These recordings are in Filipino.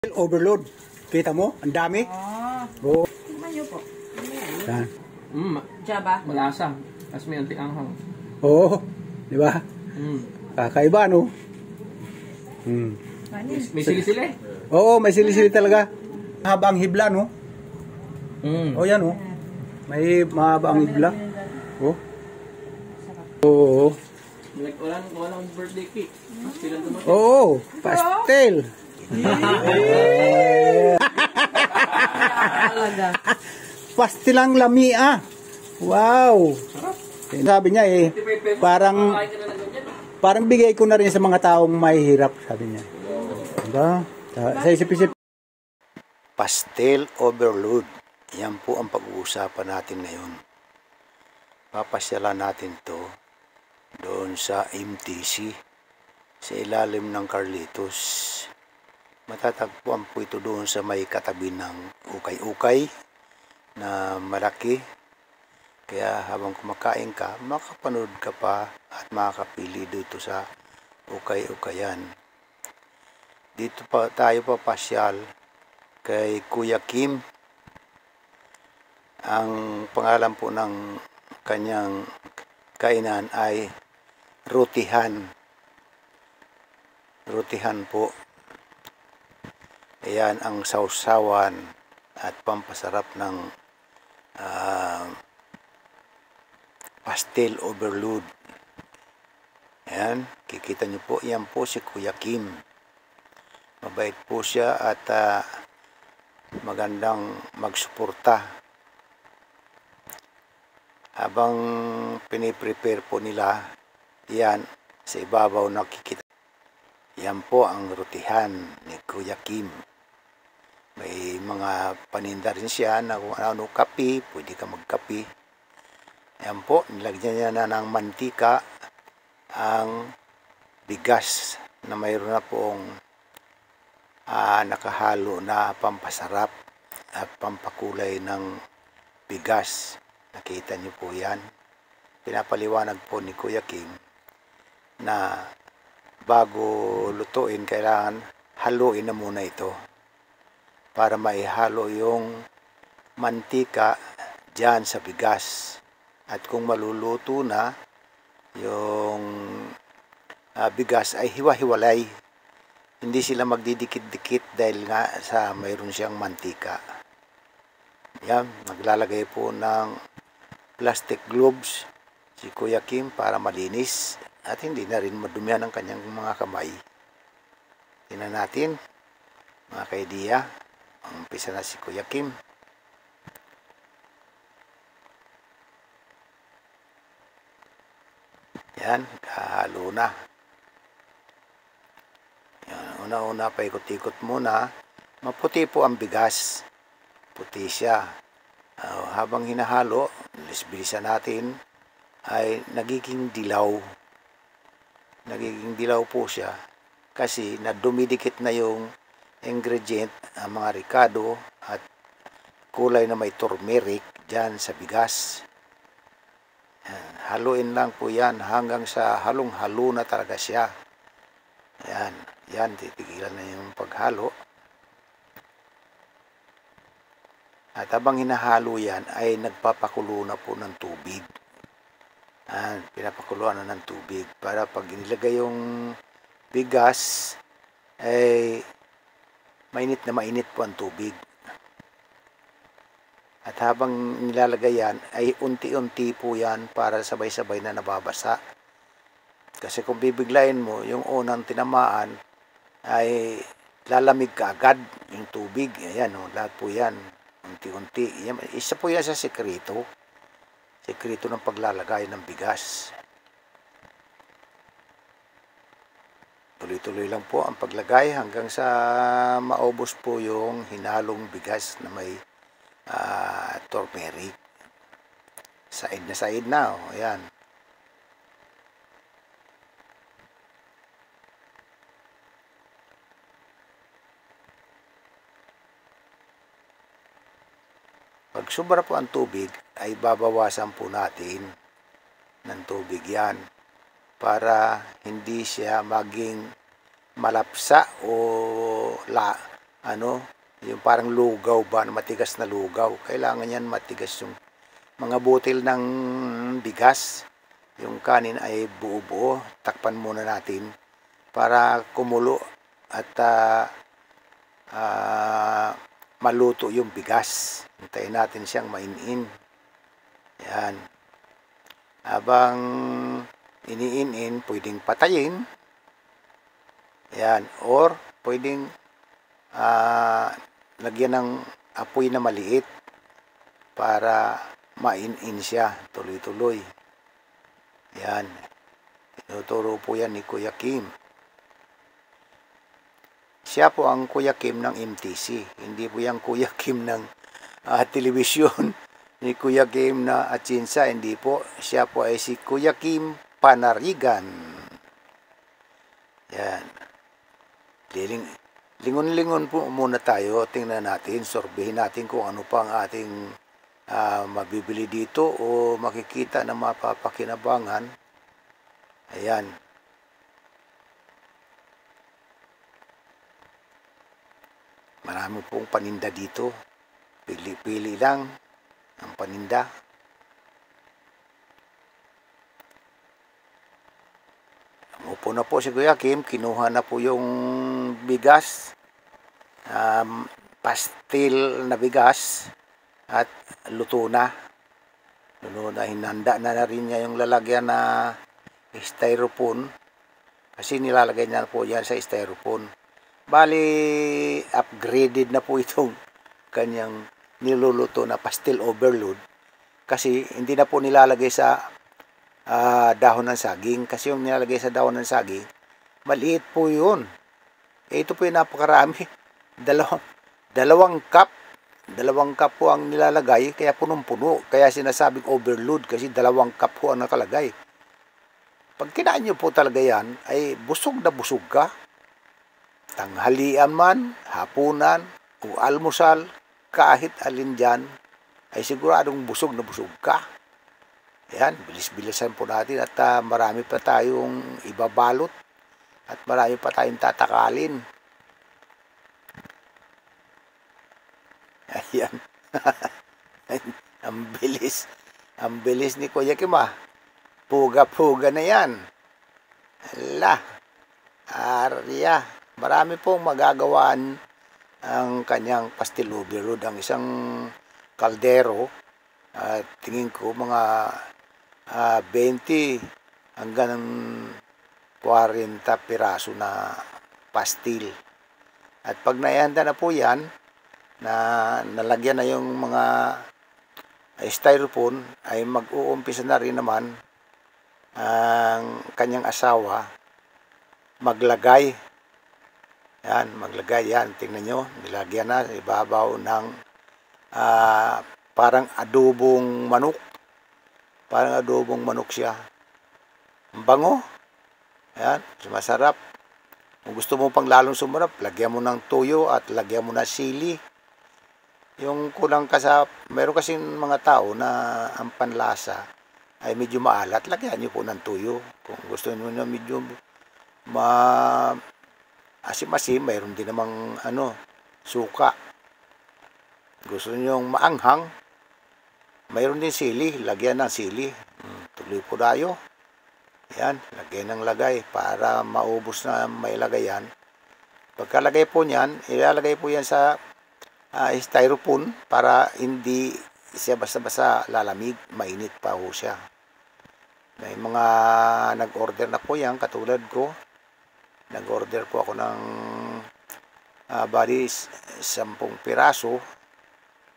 Overload. Kita mo? Ang dami. Oo. Tingnan nyo po. Yan. Siya ba? Malasa. Tapos may anting anghang. Oo. Di ba? Kakaiba, no? May sili-sili. Oo, may sili-sili talaga. Mahaba ang hibla, no? O yan, oh. May mahaba ang hibla. Oh. Oo. Like, walang birthday cake. Pastel ang dumating. Oo. Pastel. Pastel ang lamia. Wow. Sabi niya parang bigay ko na rin sa mga taong may hirap, sabi niya. Diba? Sa isip-isip. Pastel overload. Yan po ang pag-uusapan natin ngayon. Papasyalan natin to doon sa MTC sa ilalim ng Carlitos. Matatagpuan po ito doon sa may katabi ng ukay-ukay na malaki. Kaya habang kumakain ka, makapanood ka pa at makakapili dito sa ukay-ukayan. Dito pa tayo papasyal kay Kuya Kim. Ang pangalan po ng kanyang kainan ay Rutihan. Rutihan po. Ayan ang sausawan at pampasarap ng pastel overload. Ayan, kikita nyo po, yan po si Kuya Kim. Mabait po siya at magandang magsuporta. Habang piniprepare po nila, yan, sa ibabaw nakikita. Yan po ang rutihan ni Kuya Kim. May mga paninda rin siya na kung ano, kape, pwede ka magkape. Yan po, nilagyan niya na ng mantika ang bigas na mayroon na pong nakahalo na pampasarap at pampakulay ng bigas. Nakita niyo po yan. Pinapaliwanag po ni Kuya Kim na bago lutuin, kailangan haluin na muna ito para maihalo yung mantika dyan sa bigas. At kung maluluto na, yung bigas ay hiwa-hiwalay. Hindi sila magdidikit-dikit dahil nga sa mayroon siyang mantika. Yan, naglalagay po ng plastic gloves si Kuya Kim para malinis at hindi na rin madumihan ang kanyang mga kamay. Tingnan natin, mga kaidiya. Umpisa na si Kuya Kim. Yan, kahalo na. Yan, una-una paikot-ikot muna. Maputi po ang bigas. Puti siya. Habang hinahalo, bilisan natin, ay nagiging dilaw. Nagiging dilaw po siya kasi nadumidikit na yung ingredient, ang mga ricado at kulay na may turmeric dyan sa bigas. Yan. Haluin lang po yan hanggang sa halong-halo na talaga siya. Yan, yan, titigilan na yung paghalo. At habang hinahalo yan ay nagpapakulo na po ng tubig. Pinapakuluan na ng tubig para pag inilagay yung bigas ay mainit na mainit po ang tubig. At habang nilalagay yan ay unti-unti po yan para sabay-sabay na nababasa. Kasi kung bibiglayin mo, yung unang tinamaan ay lalamig ka agad yung tubig. Ayan, lahat po yan. Unti-unti. Isa po yan sa sekreto. Sekreto ng paglalagay ng bigas. Tuloy-tuloy lang po ang paglagay hanggang sa maubos po yung hinalong bigas na may turmeric. Said na said na. Ayan. Pag sobra po ang tubig, ay babawasan po natin ng tubig yan para hindi siya maging malapsa o ano, yung parang lugaw ba, matigas na lugaw. Kailangan yan matigas yung mga butil ng bigas. Yung kanin ay buo-buo. Takpan muna natin para kumulo at maluto yung bigas. Hintayin natin siyang mainin. Yan. Habang iniin, pwedeng patayin. Yan. Or pwedeng lagyan ng apoy na maliit para mainin siya tuloy-tuloy. Yan. Tinuturo po yan ni Kuya Kim. Siya po ang Kuya Kim ng MTC. Hindi po yung Kuya Kim ng telebisyon. Ni Kuya Kim na Atienza. Hindi po. Siya po ay si Kuya Kim Panarigan. Yan. Lingon-lingon po muna tayo. Tingnan natin. Sorbihin natin kung ano pa ang ating mabibili dito o makikita na mapapakinabangan. Ayan. Marami pong paninda dito. Pili-pili lang ang paninda. Umupo na po si Kuya Kim. Kinuha na po yung bigas. Pastil na bigas. At luto na. Hinanda na rin niya yung lalagyan na styrofoam. Kasi nilalagay niya po yan sa styrofoam. Bali, upgraded na po itong kanyang niluluto na pastil overload. Kasi hindi na po nilalagay sa dahon ng saging. Kasi yung nilalagay sa dahon ng saging, maliit po yun. Ito po yung napakarami. Dalawang cup po ang nilalagay, kaya punong-puno. Kaya sinasabing overload kasi 2 cup po ang nakalagay. Pag kinain nyo po talaga yan, ay busog na busog ka. Tanghalian man, hapunan, o almusal, kahit alin dyan, ay siguradong busog na busog ka. Yan, bilis-bilisan po natin at marami pa tayong ibabalot at marami pa tayong tatakalin. Ayan. Ang bilis. Ang bilis ni Kuya Kim ah. Puga-puga na yan. Ala. Arya. Marami pong magagawaan ang kanyang pastil overload. Ang isang kaldero, tingin ko mga 20 hanggang 40 piraso na pastil. At pag naihanda na po yan, na nalagyan na yung mga styrofoam, ay mag-uumpisa na rin naman ang kanyang asawa maglagay. Yan, maglagay yan. Tingnan nyo, nilagyan na sa ibabaw ng parang adobong manok. Parang adobong manok siya. Ang bango. Yan, masarap. Kung gusto mo pang lalong sumarap, lagyan mo ng tuyo at lagyan mo na sili. Yung kulang ka sa, meron kasing mga tao na ang panlasa ay medyo maalat, lagyan nyo po ng tuyo. Kung gusto nyo na medyo asim-asim, mayroon din namang suka. Gusto nyo maanghang, mayroon din sili, lagyan ng sili. Tuloy po tayo. Yan, lagyan ng lagay para maubos na may lagayan. Pagkalagay po niyan, ilalagay po yan sa styrofoam para hindi siya basta-basta lalamig, mainit pa ho siya. May mga nag-order na po yan, katulad ko. Nag-order po ako ng bali 10 piraso.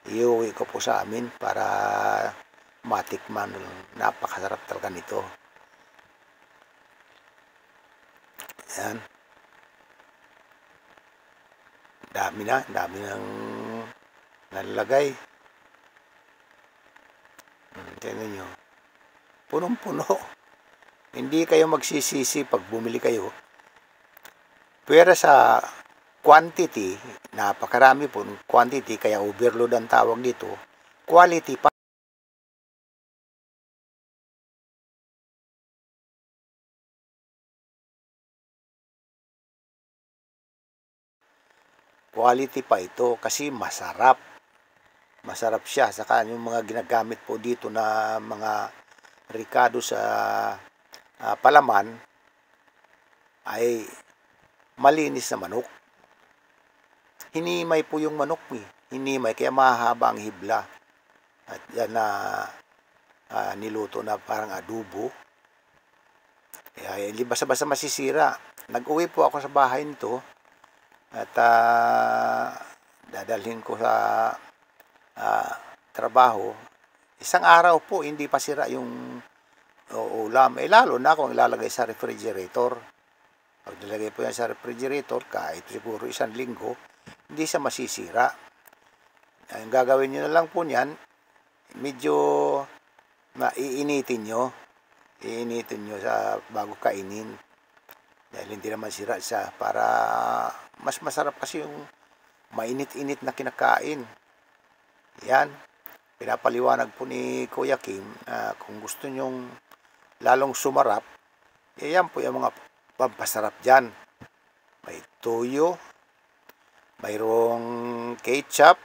Iuwi ko po sa amin para matikman. Napakasarap talaga nito. Yan. Dami ng nalagay. Tingnan nyo. Punong-puno. Hindi kayo magsisisi pag bumili kayo. Pero sa quantity, napakarami po quantity, kaya overload ang tawag dito. Quality pa. quality pa ito kasi masarap. Masarap siya. Saka yung mga ginagamit po dito na mga ricado sa palaman ay malinis na manok. Hinimay po yung manok eh. Hinimay kaya mahaba ang hibla. At yan na niluto na parang adobo. Kaya hindi basta-basta masisira. Nag-uwi po ako sa bahay nito at dadalhin ko sa trabaho. Isang araw po hindi pa sira yung ulam. Lalo na kung ilalagay sa refrigerator. Pag nilagay po yan sa refrigerator, kahit siguro isang linggo, hindi siya masisira. Ang gagawin nyo na lang po niyan, medyo iinitin nyo. Iinitin nyo bago kainin. Dahil hindi naman sira siya. Para mas masarap kasi yung mainit-init na kinakain. Yan. Pinapaliwanag po ni Kuya Kim kung gusto nyong lalong sumarap, yan po yung mga pampasarap dyan. May toyo, mayroong ketchup,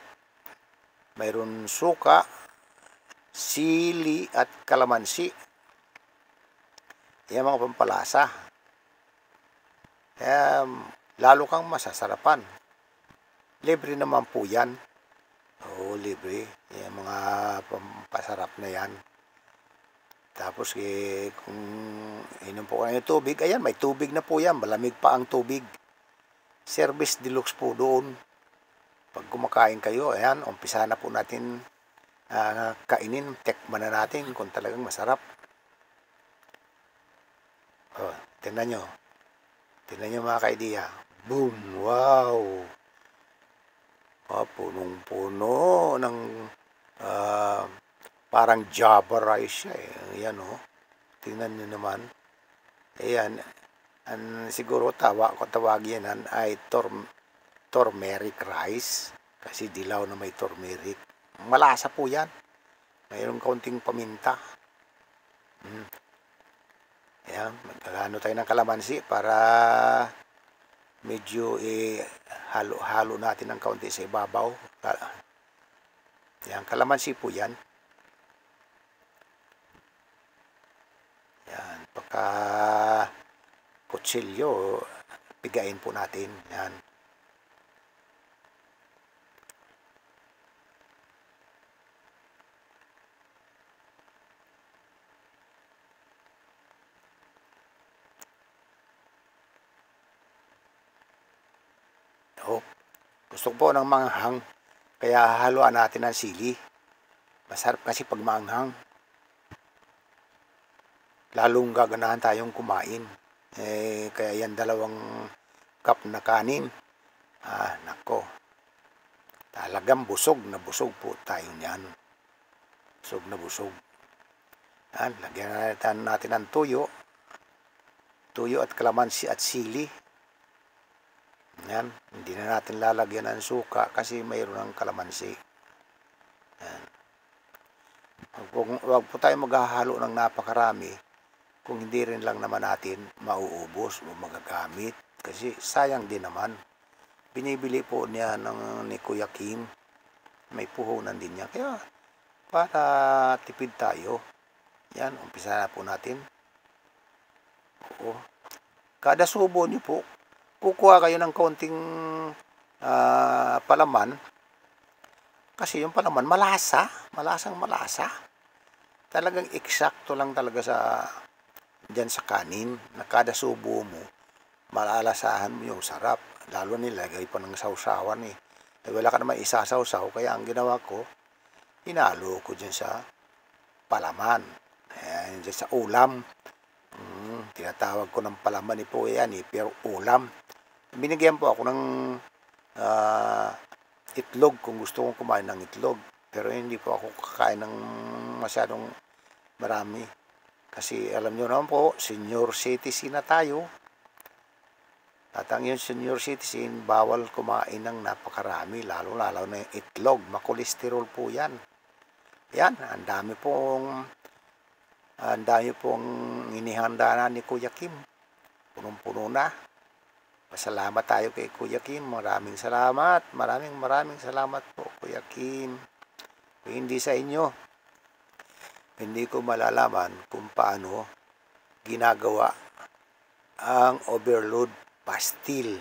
mayroong suka, sili at kalamansi. Yan mga pampalasa. Lalo kang masasarapan. Libre naman po yan. Oo, libre. Yung mga pampasarap na yan. Tapos kung inom po kayo ng tubig, ayan, may tubig na po yan. Malamig pa ang tubig. Service deluxe po doon. Pag kumakain kayo, ayan, umpisa na po natin kainin. Tekman na natin kung talagang masarap. Oh, tingnan nyo. Tingnan nyo mga kaidiya. Boom! Wow! Punong-puno ng parang Java rice siya eh. Ayan o. Tingnan nyo naman. Ayan. Siguro tawagin yan ay turmeric rice. Kasi dilaw na may turmeric. Malasa po yan. Mayroong kaunting paminta. Ayan. Magkagano tayo ng kalamansi para medyo halo-halo natin ng kaunti sa ibabaw. Yan, kalamansi po yan. Yan, pagka kutsilyo, pigain po natin. Yan. Gusto ko po ng manghang, kaya haluan natin ng sili. Masarap kasi pag manghang. Lalong gaganahan tayong kumain. Kaya yan 2 cup na kanin. Nako. Talagang busog na busog po tayo niyan. Busog na busog. Yan, lagyan natin ng tuyo. Tuyo at kalamansi at sili. Yan, hindi na natin lalagyan ng suka kasi mayroon ng kalamansi. Yan. Huwag po tayo maghahalo ng napakarami kung hindi rin lang naman natin mauubos o magagamit. Kasi sayang din naman. Binibili po niya ni Kuya Kim. May puhunan din niya. Kaya para tipid tayo. Yan, umpisa na po natin. Oo. Kada subo niyo po, kukuha kayo ng kaunting palaman. Kasi yung palaman, malasang malasa. Talagang eksakto lang talaga dyan sa kanin. Na kada subo mo, malalasahan mo yung sarap. Lalo nilagay pa ng sausawan eh. Wala ka naman isasawsaw, kaya ang ginawa ko, hinalo ko dyan sa palaman. Ayan, dyan sa ulam. Tinatawag ko ng palaman po yan eh, pero ulam. Binigyan po ako ng itlog kung gusto kong kumain ng itlog. Pero hindi po ako kakain ng masyadong marami. Kasi alam nyo naman po, senior citizen na tayo. At ang yung senior citizen, bawal kumain ng napakarami. Lalo na yung itlog. Makolesterol po yan. Yan, ang dami pong inihanda na ni Kuya Kim. Punong-puno na. Pasalamat tayo kay Kuya Kim. Maraming salamat. Maraming salamat po, Kuya Kim. Kung hindi sa inyo, hindi ko malalaman kung paano ginagawa ang overload pastil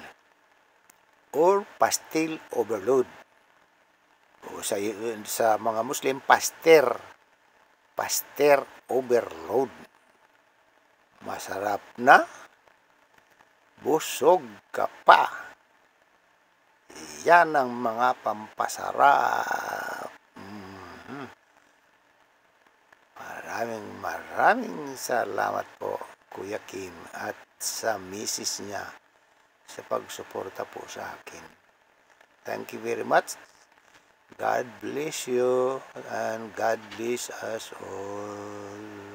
or pastil overload. O sa mga Muslim, paster overload. Masarap na, busog ka pa. Yan ang mga pampasarap. Maraming salamat po, Kuya Kim, at sa misis niya sa pagsuporta po sa akin. Thank you very much. God bless you and God bless us all.